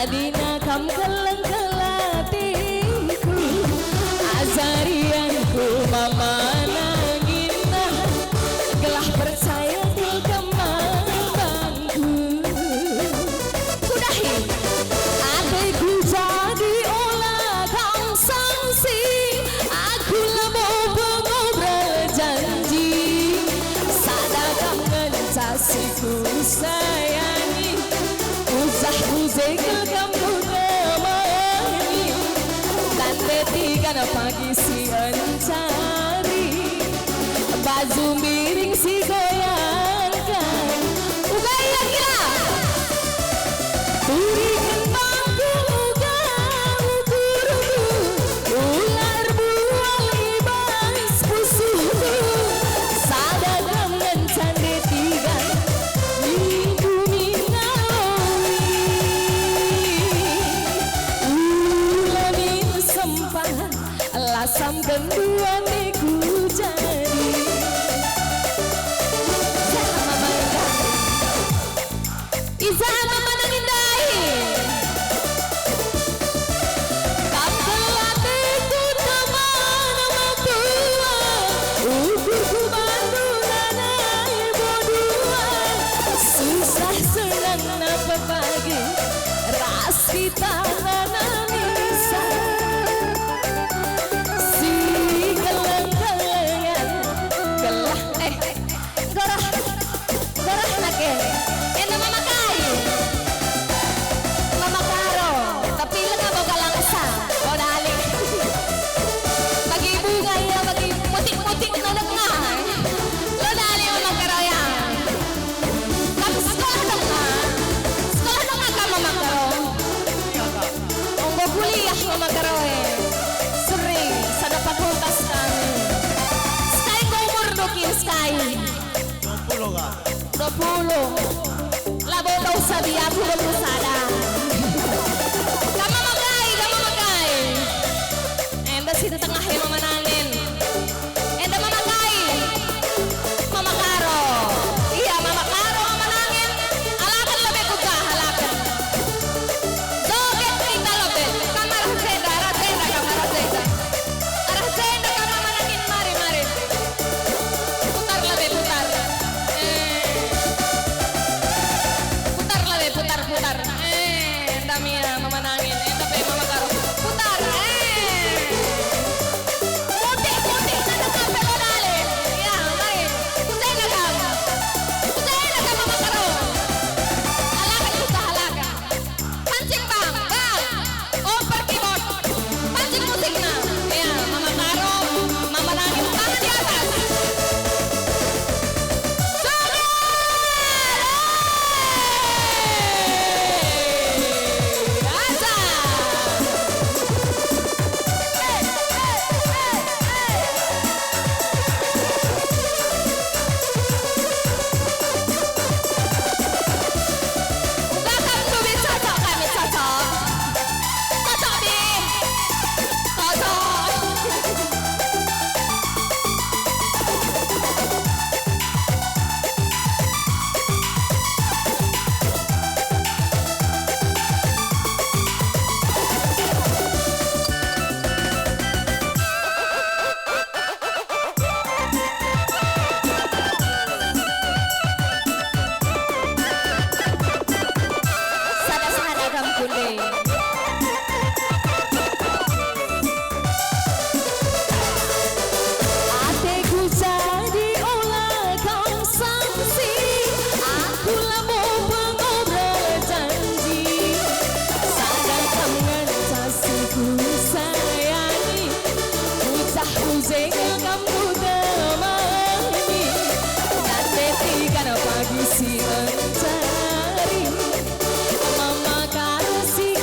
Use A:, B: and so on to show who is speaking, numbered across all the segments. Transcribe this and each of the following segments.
A: Adina kam keleng-kelatiku Azarianku mama nangina Gelah percaya di kemampanku Kudahi adikku jadi olah kang sangsi Aku lemu pengobrol janji Sadakam ngencasiku sayangi Usah buzegel kamu temani Dan detikan pagi si encari Baju miring si goyangkan Ugayang gila Turikan bangku uga ukuruku Ular buang libas pusuku Sadagam ngencan detikan Minggu mingawi Ulamin sempah Lasam kenduan ku jadi Isa mama nangindai Kapelatiku teman matua Ukurku bantu nanai bodua Susah senang napa pagi Ras kita nananisa Si keleng-kelengan Gelah Gorah nake Ena mama kai Mama karo Tapi lega boga langsa Bodali Bagi bunga ya bagi mutik-mutik nolak nga Bodali mama karo ya Kamu sekolah dong nga Sekolah dong nga ka mama karo Onggo kuliah mama karo Sering sada fakultas kami Sky ko umur dokin Sky
B: 20 ka?
A: 20 Labo daw sabi ako sada Kama magay Enda sito tengah ya mama nangin Enda mama gay Mama karo Iya mama karo mama nangin Halakan lebih kuka halakan Doget kita lebih Kamar jenda arah jenda kamar jenda Arah jenda kamar mama nangin mari Putar lebih putar Putar Damia mama nangin tapi mama karo putar Putih nada kape lo dale ya main putih naga mama karo halakan kita halakan pancing bang over keyboard pancing musiknya ya mama karo mama nangin tangan di atas pagi si mencari mama kasih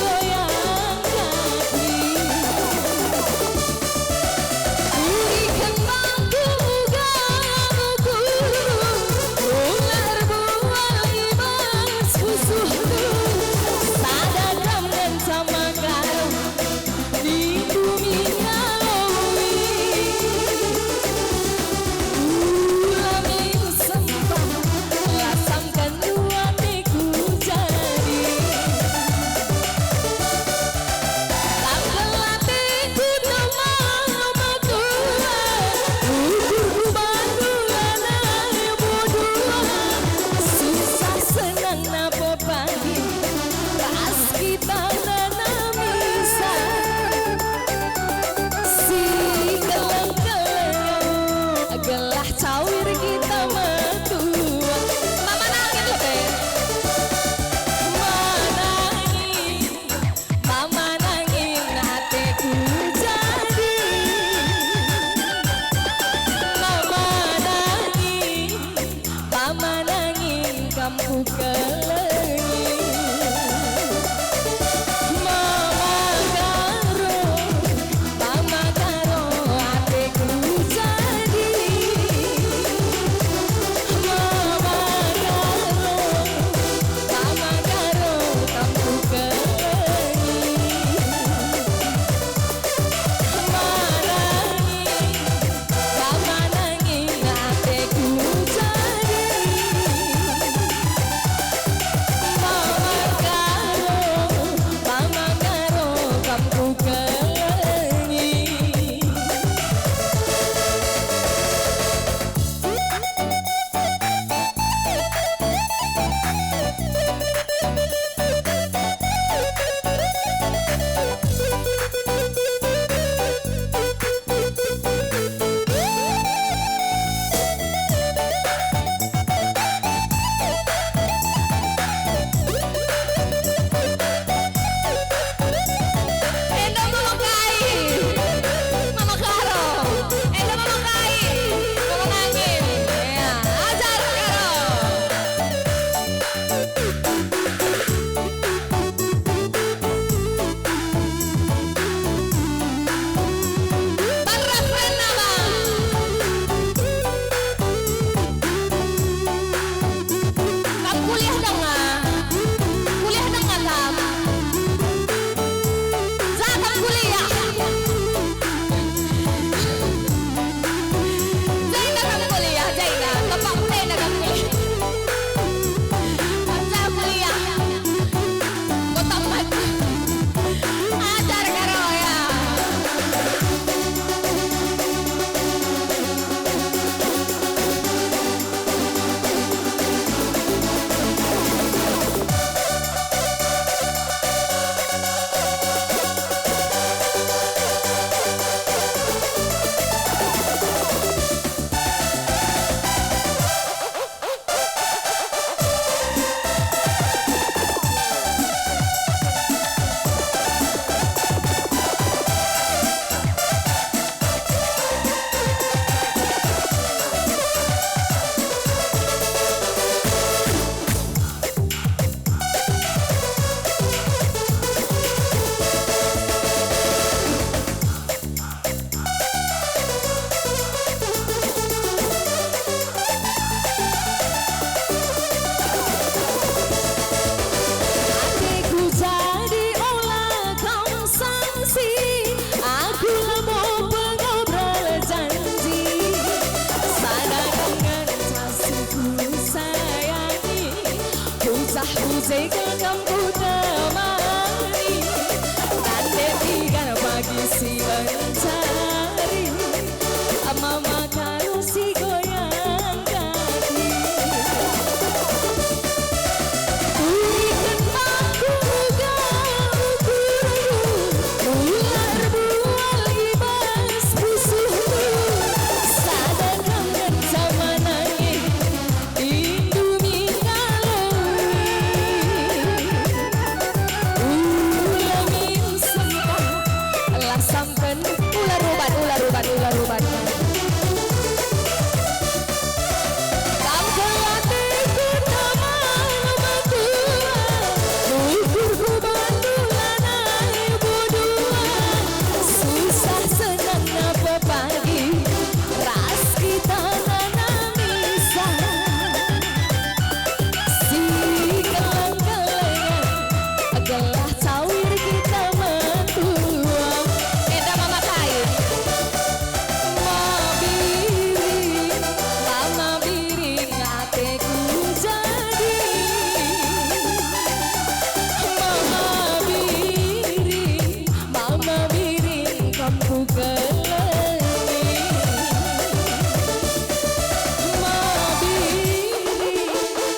A: segal kamu temani tanda tiga pagi si mencari mama karo si goyang kaki berikan aku ular bual ibas musuhmu sadar dan sama nangis Indomie ulangin sengkang lah sampen ular rubat kau kelatiku nama tua mulkurku bandulan ibu dua susah senang apa pagi ras kita nangisa si kelang-kelangan gelah cawir kita mentua eda mama kain mama biring hatiku jadi mama biring kamu kelengi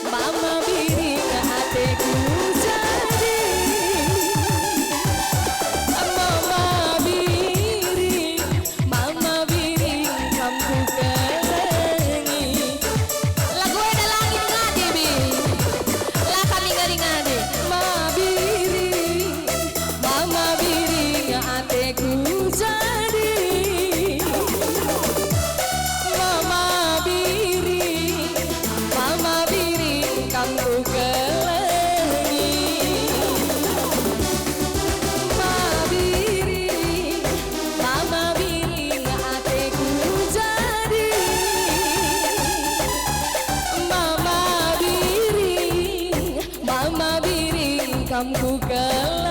A: mama biring hatiku jadi mama biring kamu kelengi lagu ada lagi ngadi bi lah kami ngadi mama biring hatiku jadi mama biring kamu kelengi mama biring hatiku jadi mama biring kamu kelengi